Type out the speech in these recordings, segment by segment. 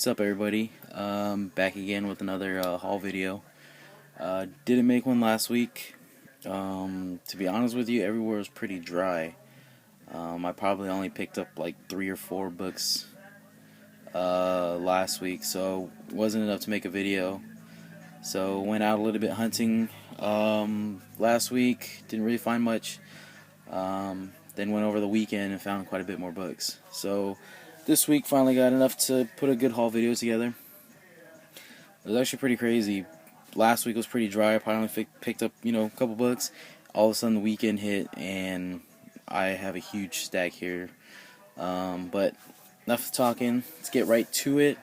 What's up, everybody? Back again with another haul video. Didn't make one last week. To be honest with you, everywhere was pretty dry. I probably only picked up like 3 or 4 books last week, so it wasn't enough to make a video. So went out a little bit hunting last week. Didn't really find much. Then went over the weekend and found quite a bit more books. So this week finally got enough to put a good haul video together. It was actually pretty crazy. Last week was pretty dry. I probably only picked up, a couple books. All of a sudden the weekend hit and I have a huge stack here. But enough talking. Let's get right to it.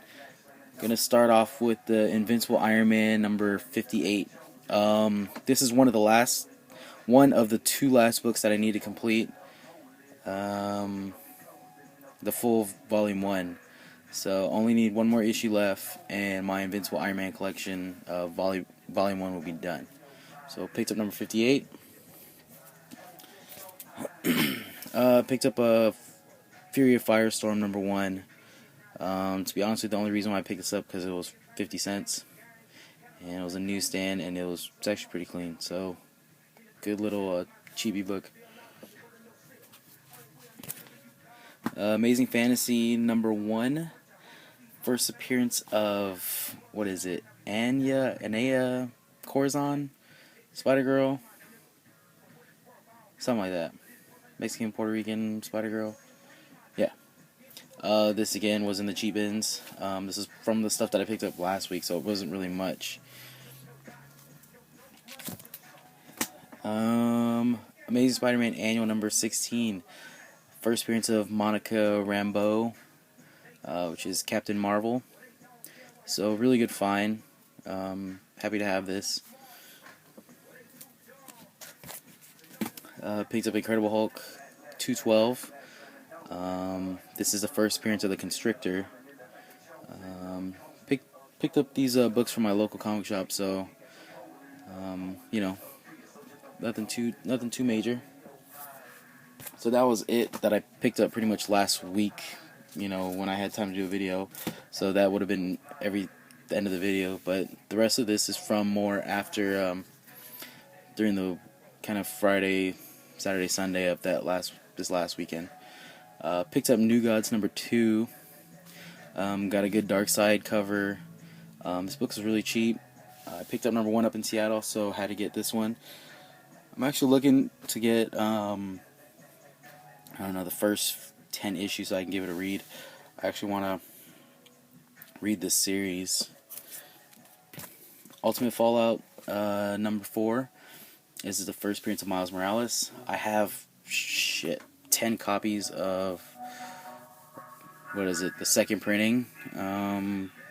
Gonna start off with the Invincible Iron Man number 58. This is one of the 2 last books that I need to complete. The full volume 1. So only need one more issue left, and my Invincible Iron Man collection volume 1 will be done. So picked up number 58. Picked up a Fury of Firestorm number 1. To be honest with you, the only reason why I picked this up because it was 50 cents, and it was a newsstand, and it's actually pretty clean. So good little cheapy book. Amazing Fantasy number 1. First appearance of, what is it? Anaya Corazon? Spider-Girl? Something like that. Mexican, Puerto Rican Spider-Girl? Yeah. This again was in the cheap bins. This is from the stuff that I picked up last week, so it wasn't really much. Amazing Spider-Man Annual number 16. First appearance of Monica Rambeau, which is Captain Marvel. So really good find. Happy to have this. Picked up Incredible Hulk 212. This is the first appearance of the Constrictor. Picked up these books from my local comic shop, so nothing too major. So that was it that I picked up pretty much last week, when I had time to do a video. So that would have been the end of the video. But the rest of this is from more after, during the kind of Friday, Saturday, Sunday of this last weekend. Picked up New Gods number 2. Got a good Dark Side cover. This book is really cheap. I picked up number 1 up in Seattle, so had to get this one. I'm actually looking to get the first 10 issues so I can give it a read. I actually want to read this series. Ultimate Fallout number 4. This is the first appearance of Miles Morales. I have 10 copies of, the second printing.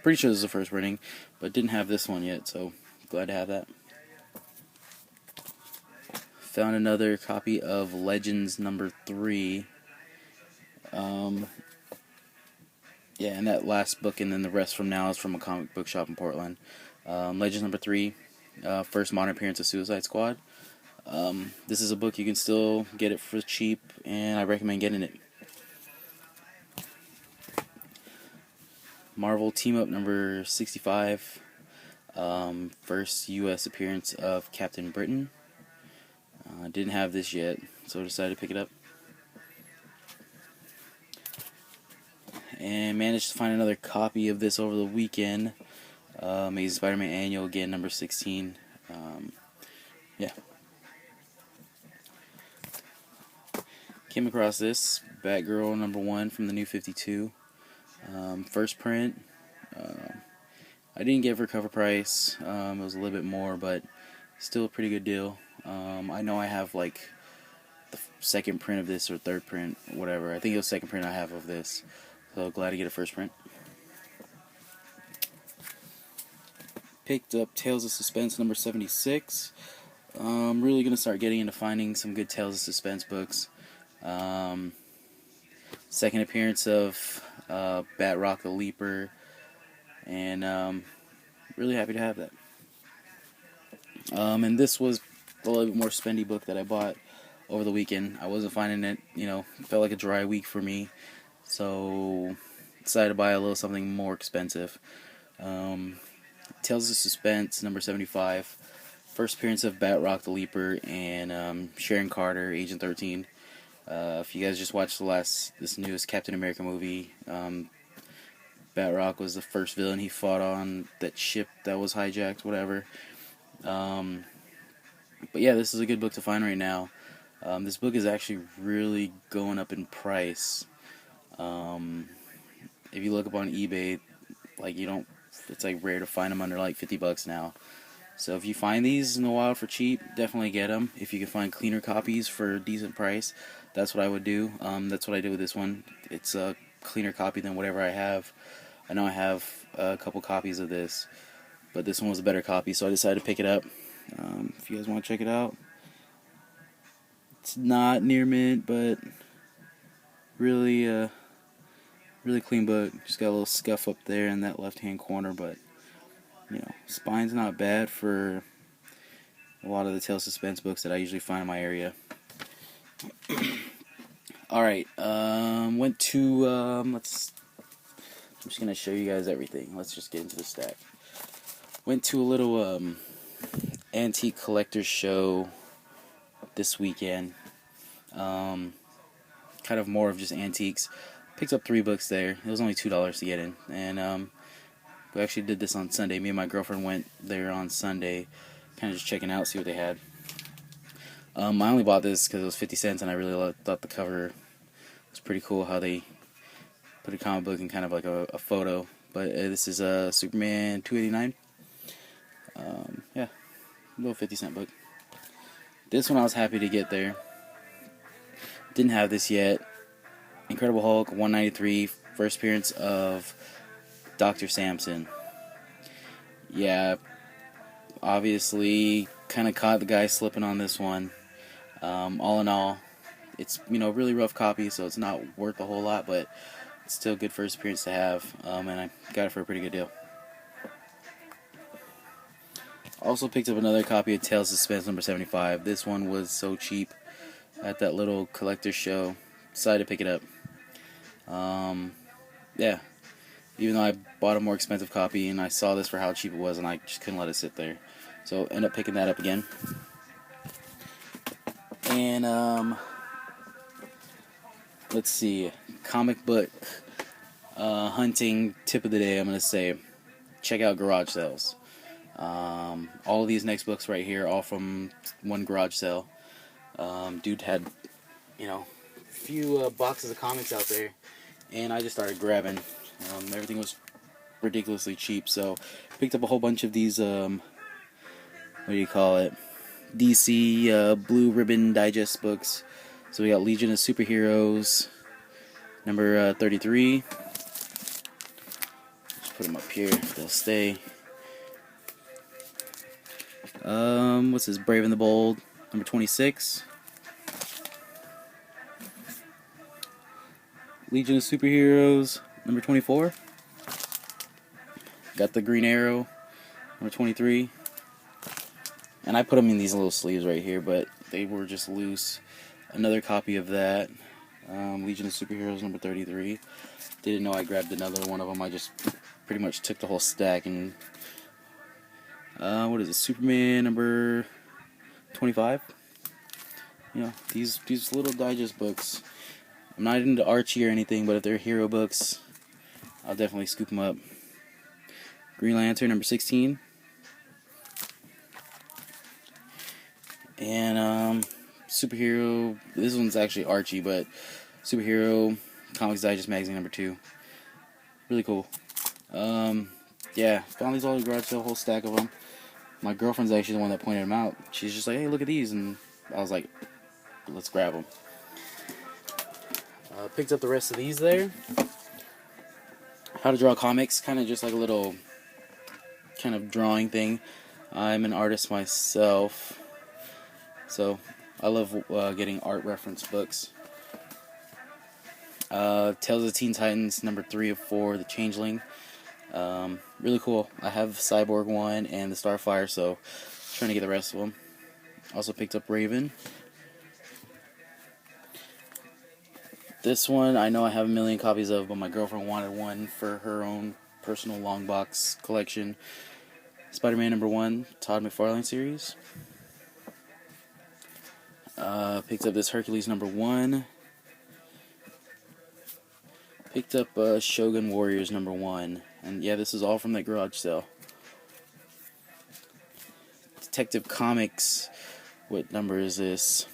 Pretty sure this is the first printing, but didn't have this one yet, so glad to have that. Found another copy of Legends number 3. And that last book, and then the rest from now is from a comic book shop in Portland. Legends number 3, first modern appearance of Suicide Squad. This is a book you can still get it for cheap, and I recommend getting it. Marvel Team Up number 65, first U.S. appearance of Captain Britain. Didn't have this yet, so decided to pick it up. And managed to find another copy of this over the weekend. Amazing Spider-Man Annual, again, number 16. Came across this, Batgirl number 1 from the New 52. First print. I didn't get it for cover price. It was a little bit more, but still a pretty good deal. I know I have the second print of this, or third print, whatever. I think it was second print I have of this. So glad to get a first print. Picked up Tales of Suspense number 76. I'm really going to start getting into finding some good Tales of Suspense books. Second appearance of Batroc the Leaper. And really happy to have that. And this was a little bit more spendy book that I bought over the weekend. I wasn't finding it, felt like a dry week for me. So decided to buy a little something more expensive. Tales of Suspense, number 75. First appearance of Batroc the Leaper and Sharon Carter, Agent 13. If you guys just watched this newest Captain America movie, Batroc was the first villain he fought on that ship that was hijacked, whatever. But yeah, this is a good book to find right now. This book is actually really going up in price. If you look up on eBay, like it's like rare to find them under like $50 now. So if you find these in the wild for cheap, definitely get them. If you can find cleaner copies for a decent price, that's what I would do. That's what I did with this one. It's a cleaner copy than whatever I have. I know I have a couple copies of this, but this one was a better copy, so I decided to pick it up. If you guys want to check it out, it's not near mint, but really, really clean book. Just got a little scuff up there in that left-hand corner, but spine's not bad for a lot of the Tales Suspense books that I usually find in my area. Alright, went to, I'm just going to show you guys everything. Let's just get into the stack. Went to a little, antique collector's show this weekend. Kind of more of just antiques. Picked up 3 books there. It was only $2 to get in. And, we actually did this on Sunday. Me and my girlfriend went there on Sunday, kind of just checking out, see what they had. I only bought this because it was 50 cents, and I really thought the cover was pretty cool, how they put a comic book in kind of like a photo. But this is Superman 289. Yeah, a little 50-cent book. This one I was happy to get there. Didn't have this yet. Incredible Hulk 193, first appearance of Dr. Samson. Yeah, obviously kind of caught the guy slipping on this one. All in all, it's really rough copy, so it's not worth a whole lot, but it's still a good first appearance to have, and I got it for a pretty good deal. Also picked up another copy of Tales of Suspense number 75. This one was so cheap at that little collector's show. Decided to pick it up. Yeah. Even though I bought a more expensive copy, and I saw this for how cheap it was, and I just couldn't let it sit there. So, ended up picking that up again. And, let's see. Comic book hunting tip of the day, I'm going to say, check out garage sales. All of these next books right here, all from one garage sale. Dude had, a few boxes of comics out there, and I just started grabbing. Everything was ridiculously cheap, so picked up a whole bunch of these, what do you call it, DC Blue Ribbon Digest books. So we got Legion of Superheroes, number 33. Just put them up here, they'll stay. What's this, Brave and the Bold, number 26. Legion of Superheroes, number 24. Got the Green Arrow, number 23. And I put them in these little sleeves right here, but they were just loose. Another copy of that, Legion of Superheroes, number 33. Didn't know I grabbed another one of them. I just pretty much took the whole stack. And what is it, Superman, number 25. These little digest books. I'm not into Archie or anything, but if they're hero books, I'll definitely scoop them up. Green Lantern, number 16. And Superhero, this one's actually Archie, but Superhero Comics Digest Magazine, number 2. Really cool. Yeah, found these all in the garage sale, a whole stack of them. My girlfriend's actually the one that pointed them out. She's just like, hey, look at these, and I was like, let's grab them. Picked up the rest of these there. How to Draw Comics, kind of just like a little kind of drawing thing. I'm an artist myself, so I love getting art reference books. Tales of the Teen Titans, number 3 of 4, The Changeling. Really cool. I have Cyborg 1 and the Starfire, so trying to get the rest of them. Also picked up Raven. This one I know I have a million copies of, but my girlfriend wanted one for her own personal long box collection. Spider-Man #1, Todd McFarlane series. Picked up this Hercules #1. Picked up Shogun Warriors #1. And yeah, this is all from that garage sale. Detective Comics. What number is this?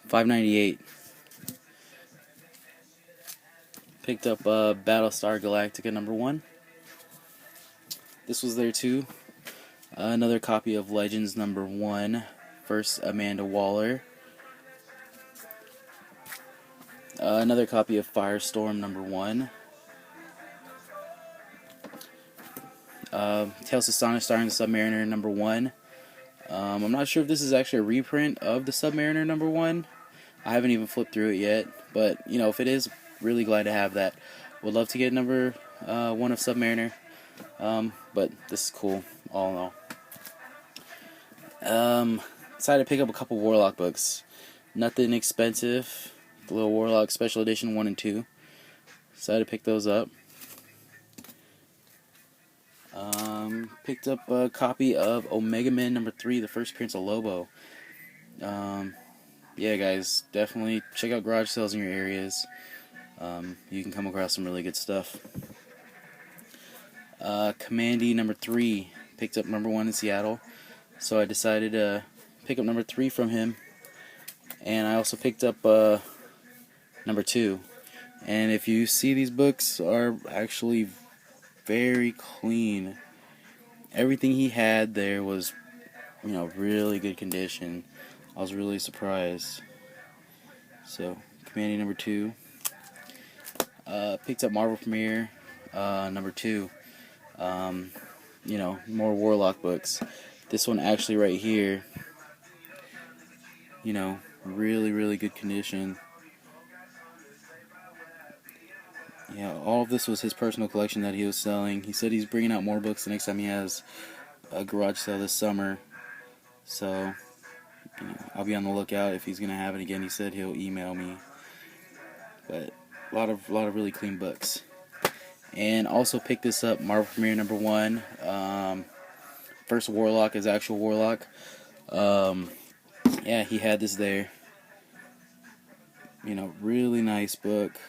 598. Picked up Battlestar Galactica #1. This was there too. Another copy of Legends #1. First Amanda Waller. Another copy of Firestorm #1. Tales of Sonic starring the Submariner #1. I'm not sure if this is actually a reprint of the Submariner #1. I haven't even flipped through it yet, but you know, if it is, really glad to have that. Would love to get #1 of Submariner, but this is cool all in all. Decided to pick up a couple Warlock books. Nothing expensive. The little Warlock Special Edition 1 and 2. Decided to pick those up. Picked up a copy of Omega Man #3, the first appearance of Lobo. Yeah, guys, definitely check out garage sales in your areas. You can come across some really good stuff. Commandy #3, picked up #1 in Seattle, so I decided to pick up #3 from him. And I also picked up #2. And if you see, these books are actually very clean. Everything he had there was, you know, really good condition. I was really surprised. So, Commandy #2. Picked up Marvel Premiere #2. You know, more Warlock books. This one actually right here, you know, really good condition. Yeah, all of this was his personal collection that he was selling. He said he's bringing out more books the next time he has a garage sale this summer. So, you know, I'll be on the lookout if he's going to have it again. He said he'll email me. But a lot of really clean books. And also picked this up, Marvel Premiere #1. First Warlock is actual Warlock. Yeah, he had this there. You know, really nice book.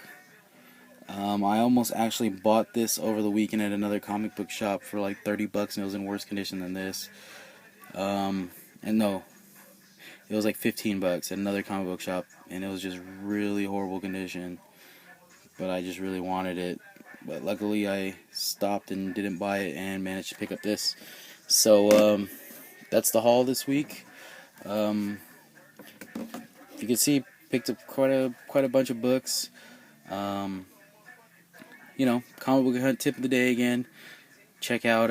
I almost actually bought this over the weekend at another comic book shop for like $30, and it was in worse condition than this. And no, it was like $15 at another comic book shop, and it was just really horrible condition. But I just really wanted it. But luckily I stopped and didn't buy it and managed to pick up this. So that's the haul this week. You can see, picked up quite a bunch of books. You know, comic book hunt tip of the day again. Check out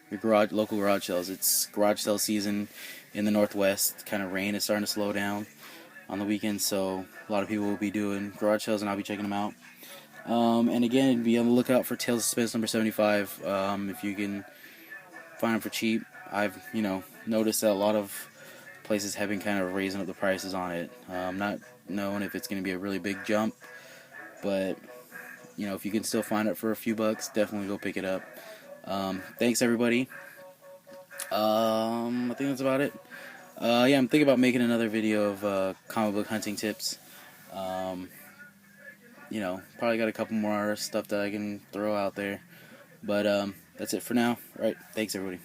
your local garage sales. It's garage sale season in the Northwest. Kind of rain is starting to slow down on the weekends, so a lot of people will be doing garage sales, and I'll be checking them out. And again, be on the lookout for Tales of Space #75. If you can find them for cheap. I've, you know, noticed that a lot of places have been kind of raising up the prices on it. Not knowing if it's going to be a really big jump, but you know, if you can still find it for a few bucks, definitely go pick it up. Thanks, everybody. I think that's about it. Yeah, I'm thinking about making another video of comic book hunting tips. You know, probably got a couple more stuff that I can throw out there. But that's it for now. All right, thanks, everybody.